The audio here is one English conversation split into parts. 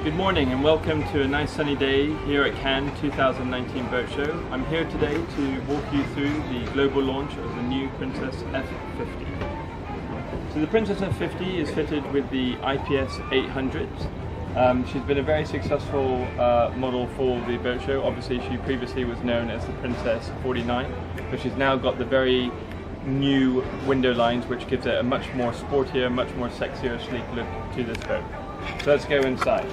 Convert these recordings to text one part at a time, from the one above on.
Good morning and welcome to a nice sunny day here at Cannes 2019 Boat Show. I'm here today to walk you through the global launch of the new Princess F50. So the Princess F50 is fitted with the IPS 800. She's been a very successful model for the boat show. Obviously she previously was known as the Princess 49, but she's now got the very new window lines which gives it a much more sportier, much more sexier, sleek look to this boat. So let's go inside.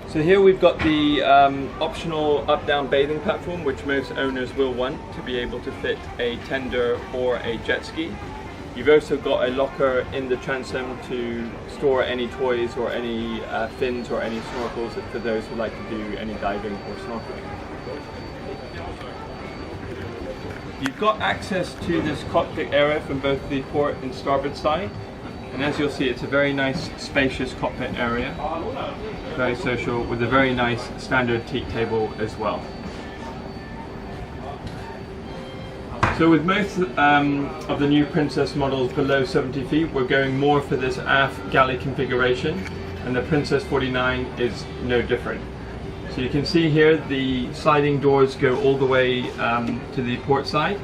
So here we've got the optional up-down bathing platform which most owners will want to be able to fit a tender or a jet ski. You've also got a locker in the transom to store any toys or any fins or any snorkels for those who like to do any diving or snorkeling. You've got access to this cockpit area from both the port and starboard side, and as you'll see it's a very nice spacious cockpit area, very social, with a very nice standard teak table as well. So with most of the new Princess models below 70 feet, we're going more for this aft galley configuration, and the Princess 49 is no different. So you can see here the sliding doors go all the way to the port side,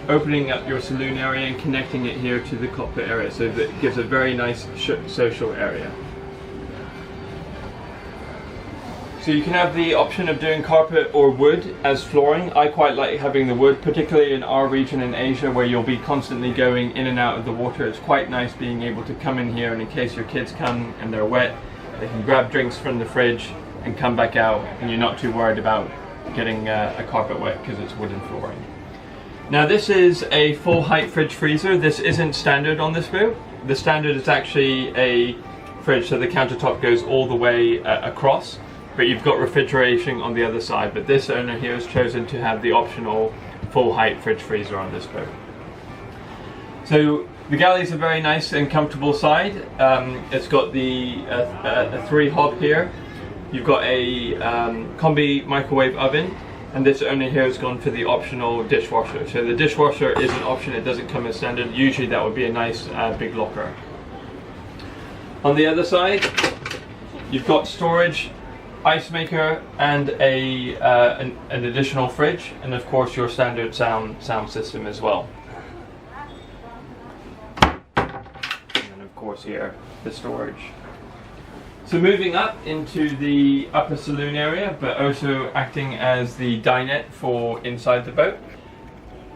opening up your saloon area and connecting it here to the cockpit area, so that gives a very nice social area. So you can have the option of doing carpet or wood as flooring. I quite like having the wood, particularly in our region in Asia where you'll be constantly going in and out of the water. It's quite nice being able to come in here, and in case your kids come and they're wet, they can grab drinks from the fridge and come back out, and you're not too worried about getting a carpet wet because it's wooden flooring. Now this is a full height fridge freezer. This isn't standard on this boat. The standard is actually a fridge, so the countertop goes all the way across, but you've got refrigeration on the other side. But this owner here has chosen to have the optional full height fridge freezer on this boat. So the galley is a very nice and comfortable side. It's got the 3 hob here. You've got a combi microwave oven, and this owner here has gone for the optional dishwasher. So the dishwasher is an option, it doesn't come as standard. Usually that would be a nice big locker. On the other side, you've got storage, ice maker, and an additional fridge, and of course your standard sound system as well. And then of course here, the storage. So moving up into the upper saloon area, but also acting as the dinette for inside the boat.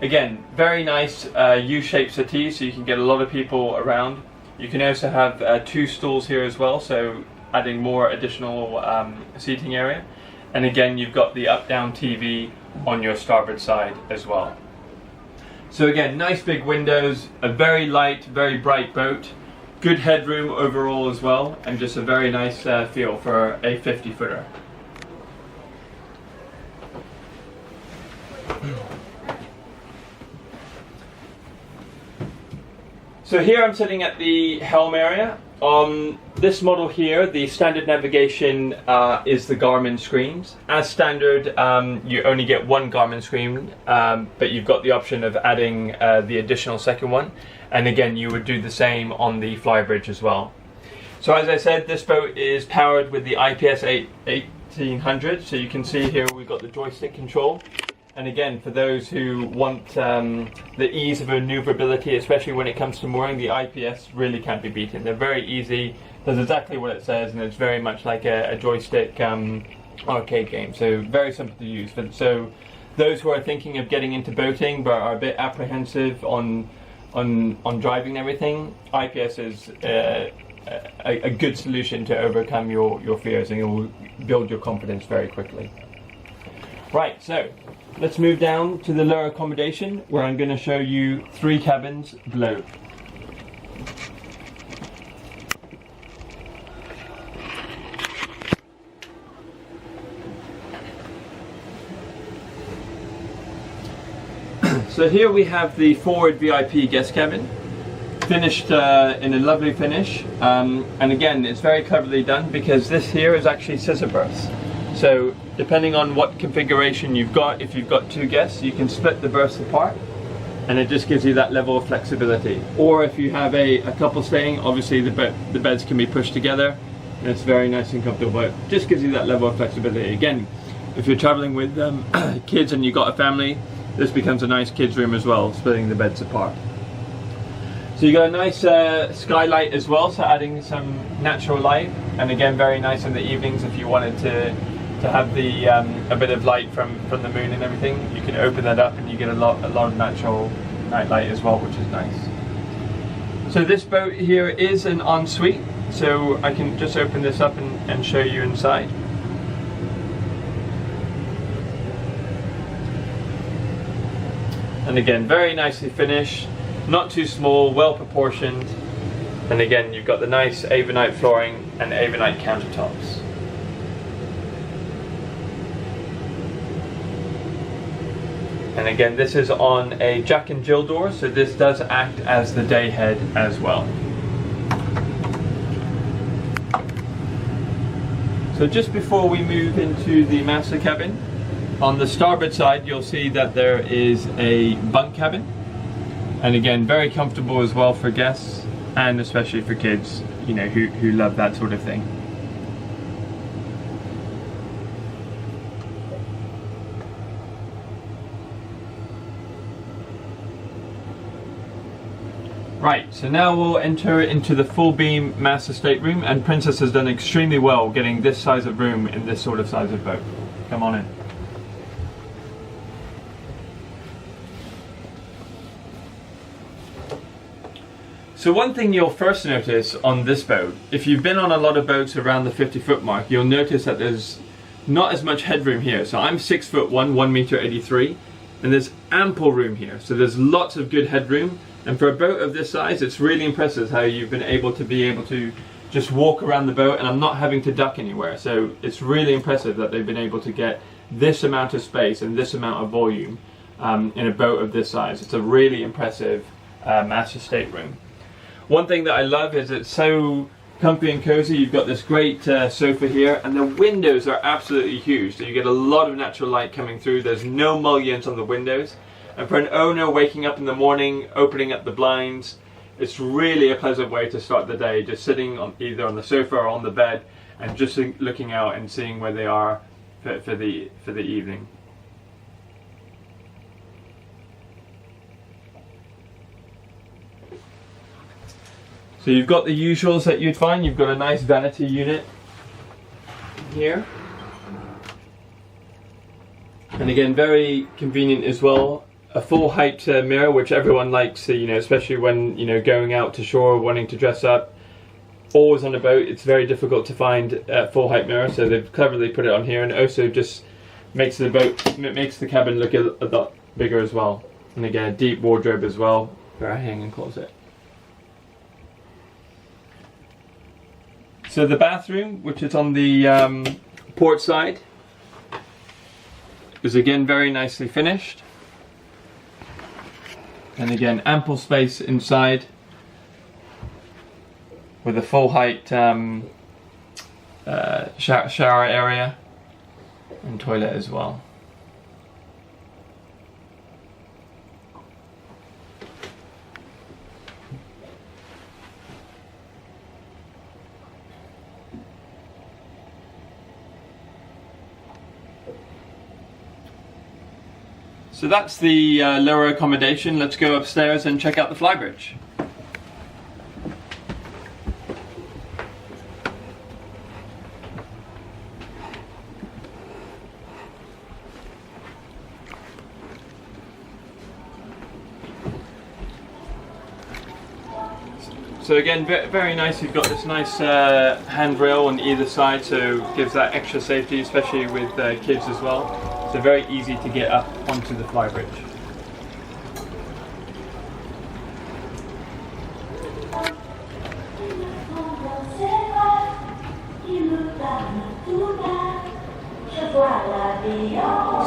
Again, very nice U-shaped settee, so you can get a lot of people around. You can also have 2 stools here as well, so adding more additional seating area. And again, you've got the up-down TV on your starboard side as well. So again, nice big windows, a very light, very bright boat. Good headroom overall as well, and just a very nice feel for a 50-footer. So here I'm sitting at the helm area. On this model here, the standard navigation is the Garmin screens. As standard, you only get 1 Garmin screen, but you've got the option of adding the additional second one. And again, you would do the same on the flybridge as well. So as I said, this boat is powered with the IPS 1800. So you can see here we've got the joystick control. And again, for those who want the ease of maneuverability, especially when it comes to mooring, the IPS really can't be beaten. They're very easy, does exactly what it says, and it's very much like a joystick arcade game. So very simple to use. So those who are thinking of getting into boating but are a bit apprehensive on driving and everything, IPS is a good solution to overcome your fears, and it will build your confidence very quickly. Right, so let's move down to the lower accommodation, where I'm going to show you 3 cabins below. So here we have the forward VIP guest cabin, finished in a lovely finish, and again it's very cleverly done because this here is actually scissor berths. So depending on what configuration you've got, if you've got 2 guests, you can split the berths apart and it just gives you that level of flexibility. Or if you have a couple staying, obviously the beds can be pushed together and it's very nice and comfortable, but it just gives you that level of flexibility. Again, if you're traveling with kids and you've got a family, this becomes a nice kids room as well, splitting the beds apart. So you got a nice skylight as well, so adding some natural light, and again very nice in the evenings if you wanted to have the a bit of light from the moon and everything. You can open that up and you get a lot of natural night light as well, which is nice. So this boat here is an Ensuite, so I can just open this up and show you inside. And again, very nicely finished, not too small, well proportioned, and again you've got the nice Avonite flooring and Avonite countertops. And again, this is on a Jack and Jill door, so this does act as the day head as well. So just before we move into the master cabin, on the starboard side you'll see that there is a bunk cabin, and again very comfortable as well for guests and especially for kids, you know, who love that sort of thing. Right, so now we'll enter into the full beam master stateroom, and Princess has done extremely well getting this size of room in this sort of size of boat. Come on in. So one thing you'll first notice on this boat, if you've been on a lot of boats around the 50-foot mark, you'll notice that there's not as much headroom here. So I'm 6'1", 1m83, and there's ample room here. So there's lots of good headroom, and for a boat of this size, it's really impressive how you've been able to just walk around the boat, and I'm not having to duck anywhere. So it's really impressive that they've been able to get this amount of space and this amount of volume in a boat of this size. It's a really impressive master stateroom. One thing that I love is it's so comfy and cozy. You've got this great sofa here, and the windows are absolutely huge, so you get a lot of natural light coming through. There's no mullions on the windows, and for an owner waking up in the morning, opening up the blinds, it's really a pleasant way to start the day, just sitting on either on the sofa or on the bed and just looking out and seeing where they are for the evening. So you've got the usuals that you'd find. You've got a nice vanity unit here. And again, very convenient as well. A full height mirror, which everyone likes, you know, especially when, you know, going out to shore, wanting to dress up. Always on a boat, it's very difficult to find a full height mirror, so they've cleverly put it on here, and also just makes the cabin look a lot bigger as well. And again, a deep wardrobe as well for a hanging closet. So the bathroom, which is on the port side, is again very nicely finished. And again, ample space inside with a full height shower area and toilet as well. So that's the lower accommodation. Let's go upstairs and check out the flybridge. So again, very nice. You've got this nice handrail on either side, so gives that extra safety, especially with kids as well. So very easy to get up onto the flybridge.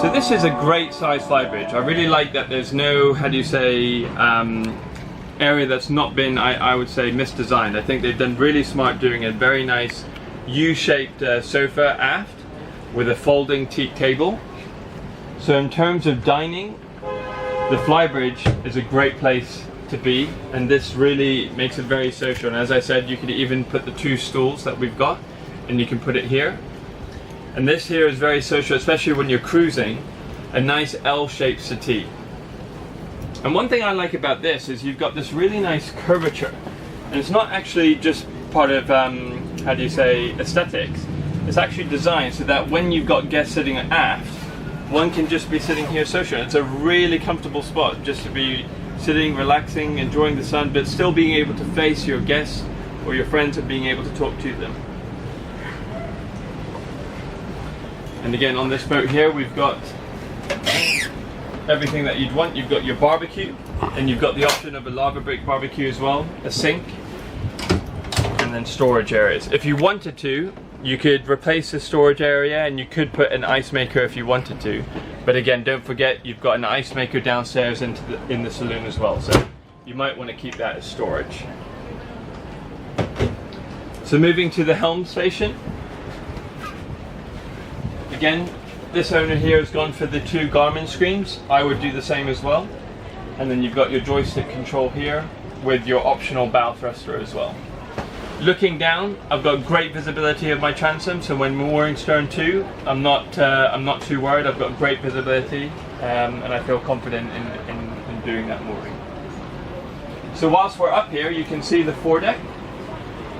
So this is a great size flybridge. I really like that there's no, how do you say, area that's not been, I would say, misdesigned. I think they've done really smart doing a very nice U-shaped sofa aft with a folding teak table. So in terms of dining, The flybridge is a great place to be, and this really makes it very social. And as I said, you could even put the 2 stools that we've got, and you can put it here. And this here is very social, especially when you're cruising, a nice L-shaped settee. And one thing I like about this is you've got this really nice curvature, and it's not actually just part of, how do you say, aesthetics. It's actually designed so that when you've got guests sitting aft, one can just be sitting here social. It's a really comfortable spot just to be sitting, relaxing, enjoying the sun, but still being able to face your guests or your friends and being able to talk to them. And again, on this boat here, we've got everything that you'd want. You've got your barbecue, and you've got the option of a lava brick barbecue as well, a sink, and then storage areas. If you wanted to, you could replace the storage area and you could put an ice maker if you wanted to. But again, don't forget you've got an ice maker downstairs in the saloon as well, so you might want to keep that as storage. So moving to the Helm Station. Again, this owner here has gone for the 2 Garmin screens. I would do the same as well. And then you've got your joystick control here with your optional bow thruster as well. Looking down, I've got great visibility of my transom, so when mooring stern to, I'm not too worried. I've got great visibility, and I feel confident in doing that mooring. So whilst we're up here, you can see the foredeck.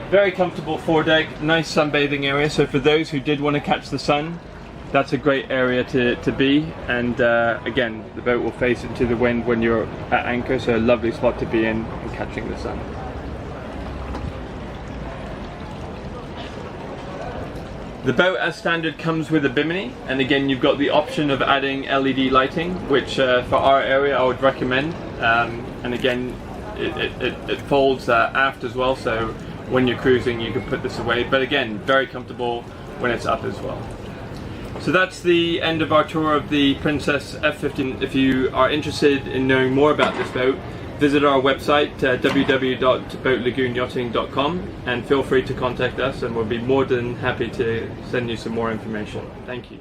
Very comfortable foredeck, nice sunbathing area. So for those who did want to catch the sun, that's a great area to be. And again, the boat will face into the wind when you're at anchor, so a lovely spot to be in and catching the sun. The boat as standard comes with a Bimini, and again you've got the option of adding LED lighting, which for our area I would recommend. And again, it folds aft as well, so when you're cruising you can put this away. But again, very comfortable when it's up as well. So that's the end of our tour of the Princess F50. If you are interested in knowing more about this boat, visit our website www.boatlagoonyachting.com and feel free to contact us, and we'll be more than happy to send you some more information. Thank you.